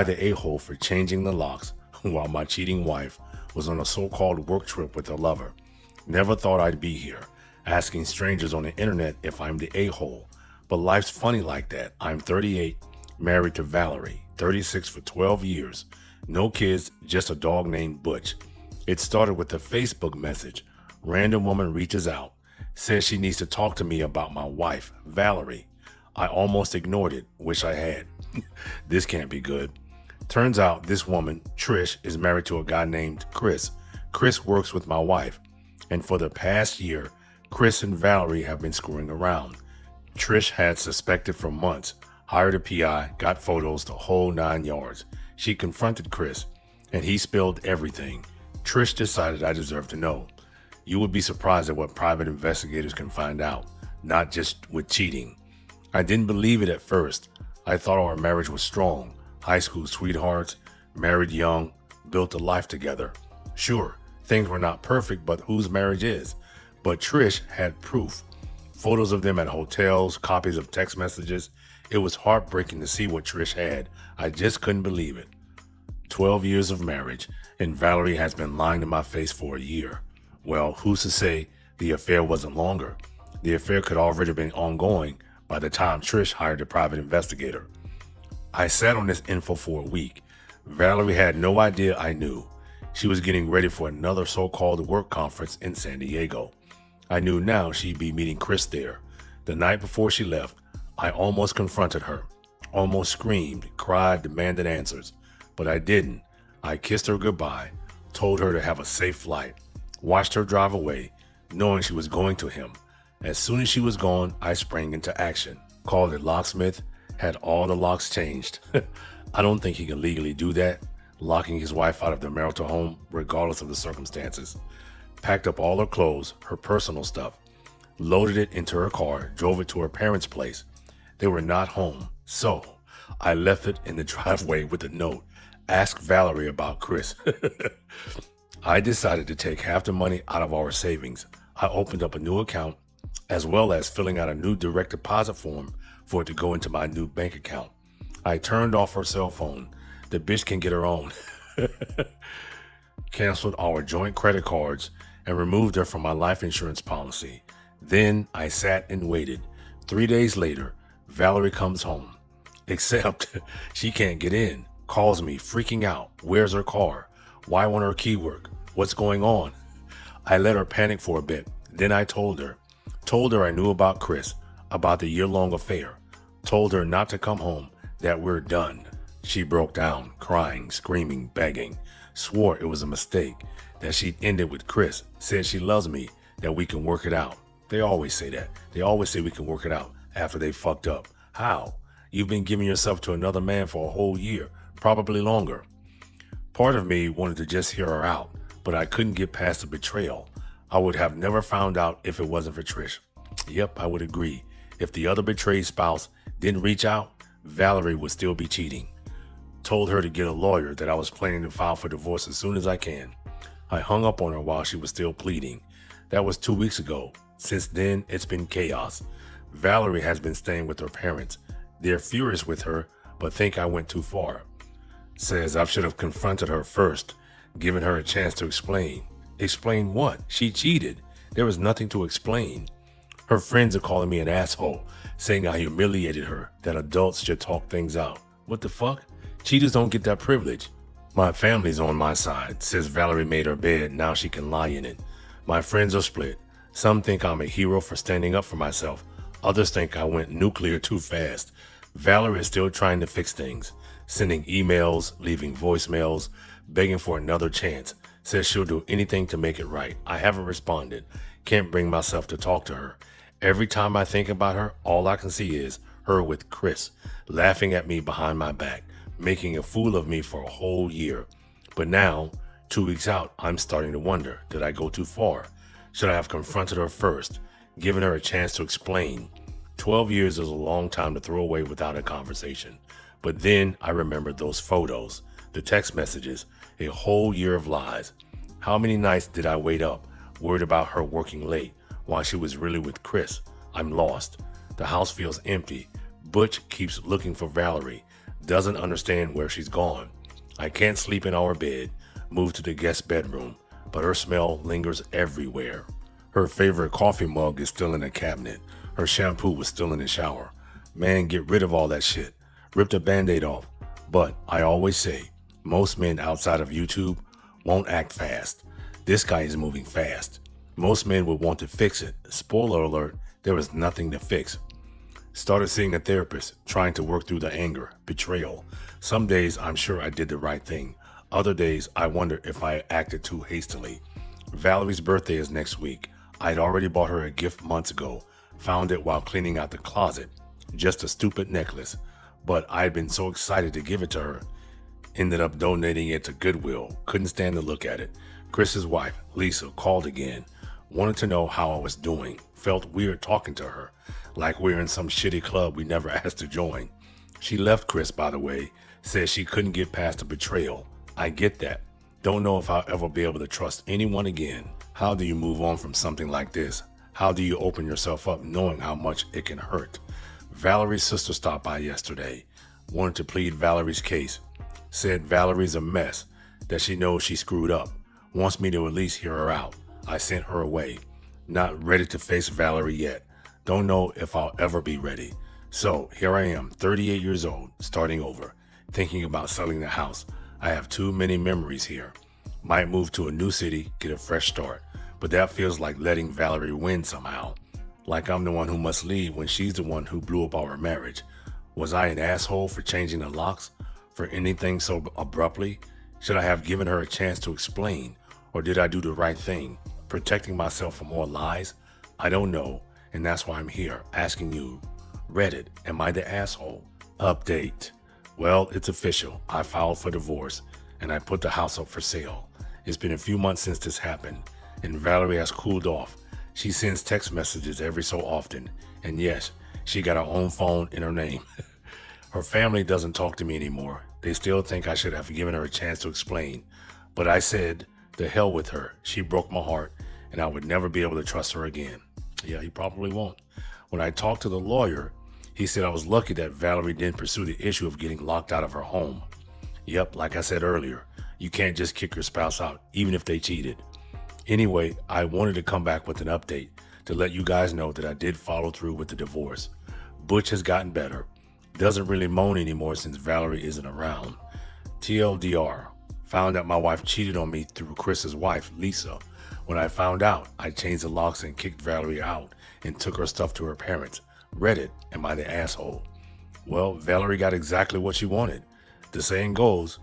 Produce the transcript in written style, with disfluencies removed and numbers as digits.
the a-hole for changing the locks while my cheating wife was on a so-called work trip with her lover. Never thought I'd be here, asking strangers on the internet if I'm the a-hole. But life's funny like that. I'm 38, married to Valerie, 36 for 12 years. No kids, just a dog named Butch. It started with a Facebook message. Random woman reaches out, says she needs to talk to me about my wife, Valerie. I almost ignored it, wish I had. This can't be good. Turns out this woman, Trish, is married to a guy named Chris. Chris works with my wife, and for the past year, Chris and Valerie have been screwing around. Trish had suspected for months, hired a PI, got photos, the whole 9 yards. She confronted Chris, and he spilled everything. Trish decided I deserved to know. You would be surprised at what private investigators can find out, not just with cheating. I didn't believe it at first. I thought our marriage was strong. High school sweethearts, married young, built a life together. Sure, things were not perfect, but whose marriage is? But Trish had proof. Photos of them at hotels, copies of text messages. It was heartbreaking to see what Trish had. I just couldn't believe it. 12 years of marriage, and Valerie has been lying to my face for a year. Well, who's to say the affair wasn't longer? The affair could already have been ongoing by the time Trish hired a private investigator. I sat on this info for a week. Valerie had no idea I knew. She was getting ready for another so-called work conference in San Diego. I knew now she'd be meeting Chris there. The night before she left, I almost confronted her, almost screamed, cried, demanded answers. But I didn't. I kissed her goodbye, told her to have a safe flight, watched her drive away, knowing she was going to him. As soon as she was gone, I sprang into action, called a locksmith, had all the locks changed. I don't think he can legally do that, locking his wife out of the marital home regardless of the circumstances. Packed up all her clothes, her personal stuff, loaded it into her car, drove it to her parents' place. They were not home, so I left it in the driveway with a note. Ask Valerie about Chris. I decided to take half the money out of our savings. I opened up a new account, as well as filling out a new direct deposit form for it to go into my new bank account. I turned off her cell phone. The bitch can get her own. Canceled our joint credit cards and removed her from my life insurance policy. Then I sat and waited. 3 days later, Valerie comes home. Except she can't get in. Calls me, freaking out. Where's her car? Why won't her key work? What's going on? I let her panic for a bit. Then I told her I knew about Chris, about the year-long affair. Told her not to come home, that we're done. She broke down, crying, screaming, begging. Swore it was a mistake, that she'd ended with Chris. Said she loves me, that we can work it out. They always say that. They always say we can work it out after they fucked up. How? You've been giving yourself to another man for a whole year, probably longer. Part of me wanted to just hear her out, but I couldn't get past the betrayal. I would have never found out if it wasn't for Trish. Yep, I would agree. If the other betrayed spouse didn't reach out, Valerie would still be cheating. Told her to get a lawyer, that I was planning to file for divorce as soon as I can. I hung up on her while she was still pleading. That was 2 weeks ago. Since then, it's been chaos. Valerie has been staying with her parents. They're furious with her, but think I went too far. Says I should have confronted her first, given her a chance to explain. Explain what? She cheated. There was nothing to explain. Her friends are calling me an asshole, saying I humiliated her, that adults should talk things out. What the fuck? Cheaters don't get that privilege. My family's on my side. Says Valerie made her bed, now she can lie in it. My friends are split. Some think I'm a hero for standing up for myself. Others think I went nuclear too fast. Valerie is still trying to fix things, sending emails, leaving voicemails, begging for another chance. Says she'll do anything to make it right. I haven't responded. Can't bring myself to talk to her. Every time I think about her, all I can see is her with Chris, laughing at me behind my back, making a fool of me for a whole year. But now, 2 weeks out, I'm starting to wonder, did I go too far? Should I have confronted her first, given her a chance to explain? 12 years is a long time to throw away without a conversation. But then I remembered those photos, the text messages, a whole year of lies. How many nights did I wait up, worried about her working late, while she was really with Chris? I'm lost. The house feels empty. Butch keeps looking for Valerie. Doesn't understand where she's gone. I can't sleep in our bed. Moved to the guest bedroom, but her smell lingers everywhere. Her favorite coffee mug is still in the cabinet. Her shampoo was still in the shower. Man, get rid of all that shit. Rip the band-aid off. But I always say, most men outside of YouTube won't act fast. This guy is moving fast. Most men would want to fix it. Spoiler alert, there was nothing to fix. Started seeing a therapist, trying to work through the anger, betrayal. Some days I'm sure I did the right thing. Other days I wonder if I acted too hastily. Valerie's birthday is next week. I'd already bought her a gift months ago. Found it while cleaning out the closet. Just a stupid necklace. But I'd been so excited to give it to her. Ended up donating it to Goodwill. Couldn't stand to look at it. Chris's wife, Lisa, called again. Wanted to know how I was doing. Felt weird talking to her. Like we're in some shitty club we never asked to join. She left Chris, by the way. Said she couldn't get past the betrayal. I get that. Don't know if I'll ever be able to trust anyone again. How do you move on from something like this? How do you open yourself up knowing how much it can hurt? Valerie's sister stopped by yesterday. Wanted to plead Valerie's case. Said Valerie's a mess. That she knows she screwed up. Wants me to at least hear her out. I sent her away. Not ready to face Valerie yet. Don't know if I'll ever be ready. So here I am, 38 years old, starting over. Thinking about selling the house. I have too many memories here. Might move to a new city, get a fresh start. But that feels like letting Valerie win somehow. Like I'm the one who must leave when she's the one who blew up our marriage. Was I an asshole for changing the locks? For anything so abruptly? Should I have given her a chance to explain? Or did I do the right thing? Protecting myself from more lies? I don't know. And that's why I'm here, asking you, Reddit, am I the asshole? Update. Well, it's official. I filed for divorce, and I put the house up for sale. It's been a few months since this happened, and Valerie has cooled off. She sends text messages every so often, and yes, she got her own phone in her name. Her family doesn't talk to me anymore. They still think I should have given her a chance to explain, but I said, the hell with her. She broke my heart, and I would never be able to trust her again. Yeah, he probably won't. When I talked to the lawyer, he said I was lucky that Valerie didn't pursue the issue of getting locked out of her home. Yep, like I said earlier, you can't just kick your spouse out, even if they cheated. Anyway, I wanted to come back with an update to let you guys know that I did follow through with the divorce. Butch has gotten better. Doesn't really moan anymore since Valerie isn't around. TLDR, found out my wife cheated on me through Chris's wife, Lisa. When I found out, I changed the locks and kicked Valerie out and took her stuff to her parents. Reddit, am I the asshole? Well, Valerie got exactly what she wanted. The saying goes,